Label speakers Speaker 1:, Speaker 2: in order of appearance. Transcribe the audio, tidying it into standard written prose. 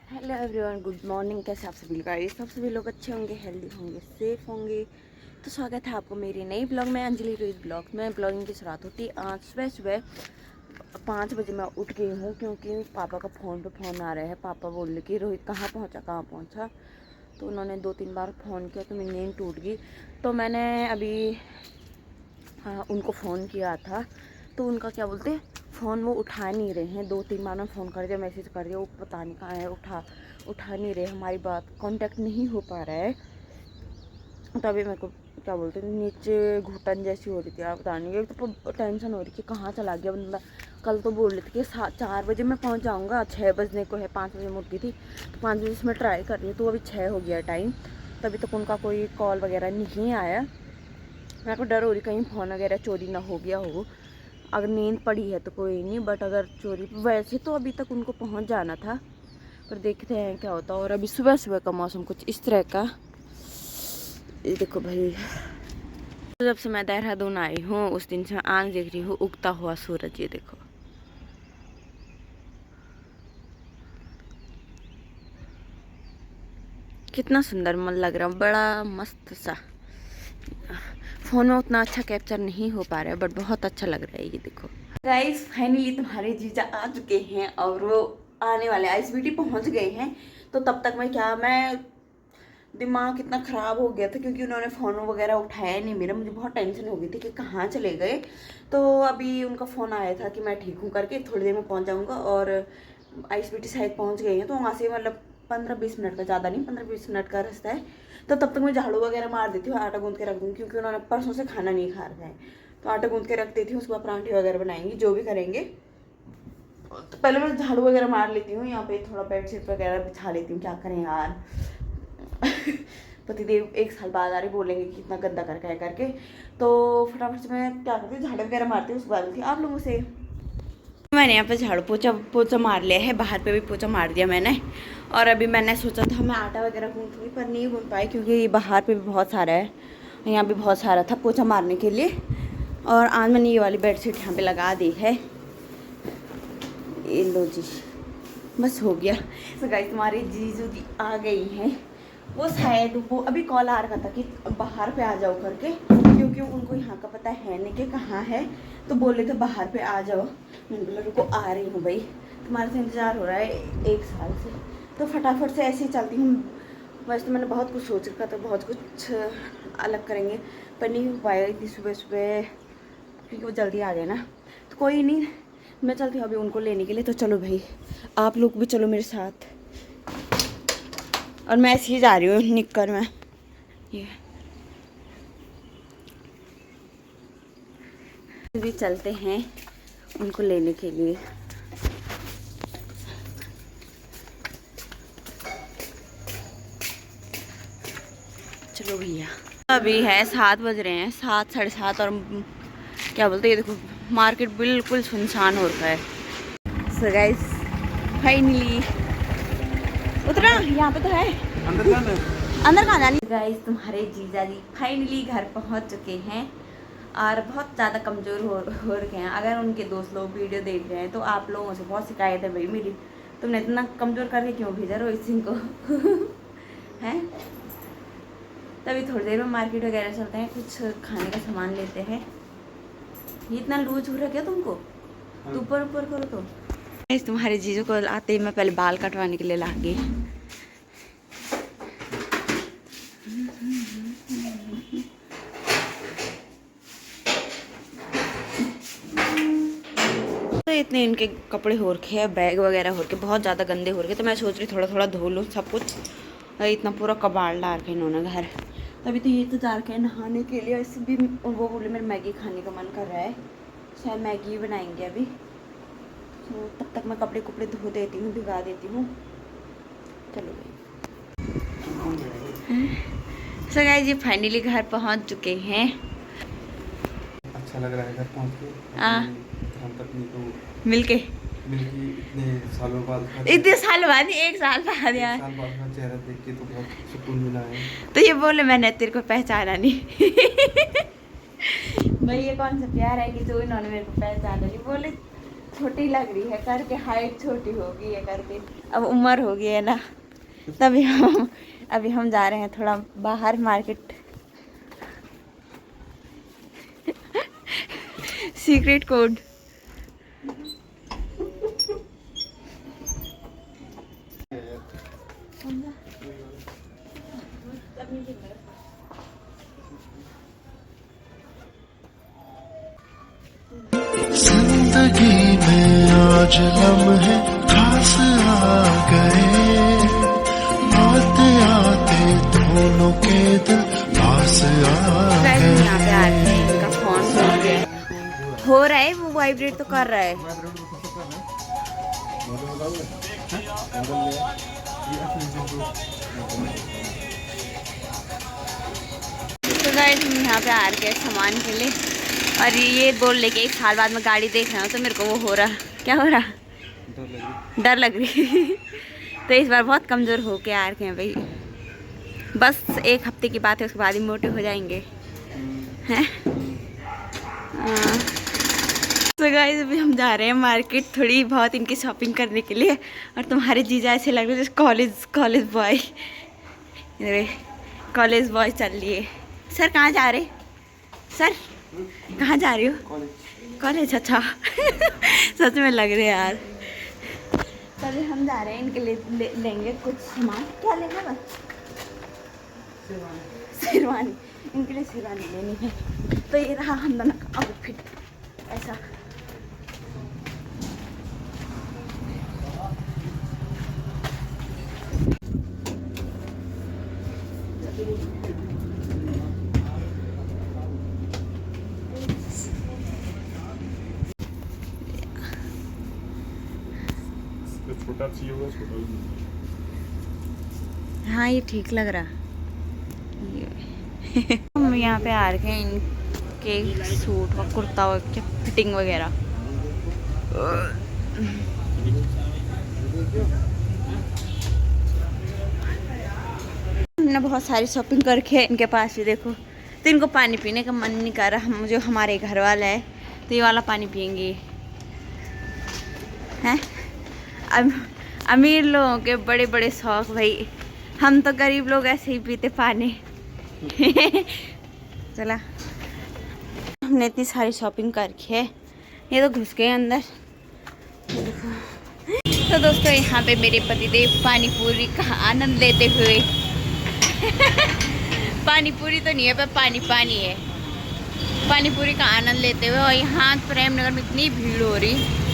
Speaker 1: Hello everyone, good morning. कैसे आप सभी लोग? सब सभी लोग अच्छे होंगे, हेल्दी होंगे, सेफ होंगे। तो स्वागत है आपको मेरी नई ब्लॉग में, अंजलि रोहित ब्लॉग में। ब्लॉगिंग की शुरुआत होती है आज सुबह सुबह 5 बजे। मैं उठ गई हूँ क्योंकि पापा का फ़ोन पे फ़ोन आ रहा है। पापा बोल रहे कि रोहित कहाँ पहुँचा कहाँ पहुँचा। तो उन्होंने 2-3 बार फ़ोन किया तो मेरी नींद टूट गई। तो मैंने अभी उनको फ़ोन किया था, तो उनका क्या बोलते फ़ोन वो उठा नहीं रहे हैं। 2-3 बार मैं फ़ोन कर दिया, मैसेज कर दिया, वो पता नहीं कहाँ है, उठा नहीं रहे। हमारी बात कांटेक्ट नहीं हो पा रहा है। तभी मेरे को क्या बोलते हैं नीचे घुटन जैसी हो रही थी। आप बता नहीं, एक तो टेंशन हो रही कि कहाँ चला गया बंदा। कल तो बोल रहे थे कि 4 बजे मैं पहुँच जाऊँगा, 6 बजने को है। 5 बजे मैं उठ गई थी, तो 5 बजे से मैं ट्राई कर रही हूँ, तो अभी 6 हो गया टाइम। तभी तक उनका कोई कॉल वगैरह नहीं आया। मेरे को डर हो रही कहीं फ़ोन वगैरह चोरी ना हो गया हो। अगर नींद पड़ी है तो कोई नहीं, बट अगर चोरी, वैसे तो अभी तक उनको पहुंच जाना था, पर देखते हैं क्या होता है। और अभी सुबह सुबह का मौसम कुछ इस तरह का, ये देखो भाई। तो जब से मैं देहरादून आई हूँ उस दिन से आज देख रही हूँ उगता हुआ सूरज। ये देखो, कितना सुंदर मन लग रहा है, बड़ा मस्त सा। फ़ोन में उतना अच्छा कैप्चर नहीं हो पा रहा है, बट बहुत अच्छा लग रहा है। ये देखो गाइस, फाइनली तुम्हारे जीजा आ चुके हैं और वो आने वाले आइस ब्यूटी पहुंच गए हैं। तो तब तक मैं दिमाग कितना ख़राब हो गया था क्योंकि उन्होंने फ़ोन वगैरह उठाया नहीं मेरा। मुझे बहुत टेंशन हो गई थी कि कहाँ चले गए। तो अभी उनका फ़ोन आया था कि मैं ठीक हूँ करके थोड़ी देर में पहुँच जाऊँगा। और आइस ब्यूटी शायद पहुँच गई हैं, तो वहाँ से मतलब 15-20 मिनट का, ज़्यादा नहीं, 15-20 मिनट का रास्ता है। तो तब तक मैं झाड़ू वगैरह मार देती हूँ, आटा गूँध के रख दूँगी क्योंकि उन्होंने परसों से खाना नहीं खा रखा है। तो आटा गूँध के रख देती हूँ, उसके बाद परांठे वगैरह बनाएंगी, जो भी करेंगे। तो पहले मैं झाड़ू वगैरह मार लेती हूँ, यहाँ पे थोड़ा बेडशीट वगैरह बिछा लेती हूँ। क्या करें यार पतिदेव 1 साल बाद आ रहे, बोलेंगे कि इतना गंदा करके है करके। तो फटाफट से मैं क्या करती हूँ, झाड़ू वगैरह मारती हूँ। उसके बाद थी आप लोगों से मैंने यहाँ पे झाड़ू पोछा पोछा मार लिया है, बाहर पे भी पोछा मार दिया मैंने। और अभी मैंने सोचा था मैं आटा वगैरह गूँथूँगी, पर नहीं गूँथ पाई क्योंकि बाहर पे भी बहुत सारा है, यहाँ भी बहुत सारा था पोछा मारने के लिए। और आज मैंने ये वाली बेडशीट यहाँ पे लगा दी है। ये लो जी, बस हो गया। तो गाइस, तुम्हारी जीजू जी आ गई हैं। वो शायद वो अभी कॉल आ रहा था कि बाहर पे आ जाओ करके, क्योंकि उनको यहाँ का पता है नहीं कि कहाँ है। तो बोले थे बाहर पे आ जाओ। मैंने बोला रुको, आ रही हूँ भाई, तुम्हारे से इंतज़ार हो रहा है 1 साल से। तो फटाफट से ऐसे ही चलती हूँ। वैसे तो मैंने बहुत कुछ सोच रखा था, बहुत कुछ अलग करेंगे, पर नहीं हो पाया इतनी सुबह सुबह क्योंकि वो जल्दी आ गए ना। तो कोई नहीं, मैं चलती हूँ अभी उनको लेने के लिए। तो चलो भाई, आप लोग भी चलो मेरे साथ। और मैं ऐसे ही जा रही हूँ निककर में। ये भी चलते हैं उनको लेने के लिए। चलो भैया, अभी है 7 बज रहे हैं, 7 साढ़े 7। और क्या बोलते हैं, ये देखो मार्केट बिल्कुल सुनसान हो रखा है। सो गाइस, फाइनली उतरा, यहाँ पे तो है। अंदर कहाँ जानी। गाइस, तुम्हारे जीजा जी फाइनली घर पहुँच चुके हैं और बहुत ज़्यादा कमज़ोर हो रखे हैं। अगर उनके दोस्त लोग वीडियो देख रहे हैं तो आप लोगों से बहुत शिकायत है भाई मेरी, तुमने इतना कमज़ोर करके क्यों भेजा रोहित सिंह को हैं। तभी थोड़ी देर में मार्केट वगैरह चलते हैं, कुछ खाने का सामान लेते हैं। ये इतना लूज हो रहा क्या तुमको? तो ऊपर ऊपर करो। तो तुम्हारे जीजू को आते ही मैं पहले बाल कटवाने के लिए ला गई। तो इतने इनके कपड़े हो रखे हैं, बैग वगैरह हो रखे, बहुत ज़्यादा गंदे हो रखे। तो मैं सोच रही थोड़ा थोड़ा धो लूँ सब कुछ। इतना पूरा कबाड़ डाल के इन्होंने घर। तभी तो ये तो जा रखे हैं नहाने के लिए। ऐसे भी वो बोले मेरे मैगी खाने का मन कर रहा है, शायद मैगी बनाएंगे अभी। तो तब तक मैं कपड़े कुपड़े धो देती हूँ, भिगा देती हूँ। चलो भाई। सो गाइस, ये फाइनली घर पहुँच चुके हैं।
Speaker 2: अच्छा लग रहा है घर पहुंच के। धर्मपत्नी को
Speaker 1: मिलके
Speaker 2: इतने सालों बाद
Speaker 1: इतने साल बाद नहीं, 1 साल बाद
Speaker 2: एक
Speaker 1: यार।
Speaker 2: साल बाद का चेहरा देख के तो बहुत सुकून मिला है।
Speaker 1: तो ये बोले मैंने तेरे को पहचाना नहीं भाई ये कौन सा प्यार है कि जो इन्होंने मेरे को पहचाना नहीं। बोले छोटी लग रही है करके, हाइट छोटी हो गई है करके, अब उम्र हो गई है ना, तभी हम अभी हम जा रहे हैं थोड़ा बाहर मार्केट। Secret code.
Speaker 3: जिंदगी में आज लम्हे खास आ गए, आते आते दोनों के दिल पास आ गए।
Speaker 1: यहाँ पे आके इनका फोन हो रहा है, वो वाइब्रेट तो कर रहा है। तो गाइस हम यहाँ पे आ गए सामान के लिए, और ये बोल लेके 1 साल बाद मैं गाड़ी देख रहा हूँ, तो मेरे को वो हो रहा, क्या हो रहा, डर लग रही। तो इस बार बहुत कमज़ोर हो के आ रखे हैं भाई, बस 1 हफ्ते की बात है, उसके बाद ही मोटे हो जाएंगे हैं। तो गाइस अभी हम जा रहे हैं मार्केट थोड़ी बहुत इनकी शॉपिंग करने के लिए, और तुम्हारे जीजा ऐसे लग रहे हैं जैसे कॉलेज बॉय, कॉलेज बॉय चल लिए। सर कहाँ जा रहे, सर कहाँ जा रही हो? कॉलेज। अच्छा। सच में लग रहे यार। तभी हम जा रहे हैं इनके लिए लेंगे कुछ सामान। क्या लेंगे? बस शेरवानी, इनके लिए शेरवानी लेनी है। तो ये रहा हम दोनों का आउटफिट ऐसा।
Speaker 2: छोटा चाहिए होगा, छोटा भी।
Speaker 1: हाँ ये ठीक लग रहा। हम यहाँ पे आ रखे हैं इनके सूट और कुर्ता और फिटिंग वगैरह। हमने बहुत सारी शॉपिंग करके है इनके पास भी देखो, तो इनको पानी पीने का मन नहीं कर रहा। हम जो हमारे घर वाला है तो ये वाला पानी पियेंगे हैं। अब अमीर लोगों के बड़े बड़े शौक भाई, हम तो गरीब लोग ऐसे ही पीते पानी। चला, हमने इतनी सारी शॉपिंग करके है, ये तो घुस गए अंदर। तो दोस्तों यहाँ पे मेरे पतिदेव पानी पूरी का आनंद लेते हुए पानी पूरी तो नहीं है पर पानी है, पानी पूरी का आनंद लेते हुए। और यहाँ प्रेम नगर में इतनी भीड़ हो रही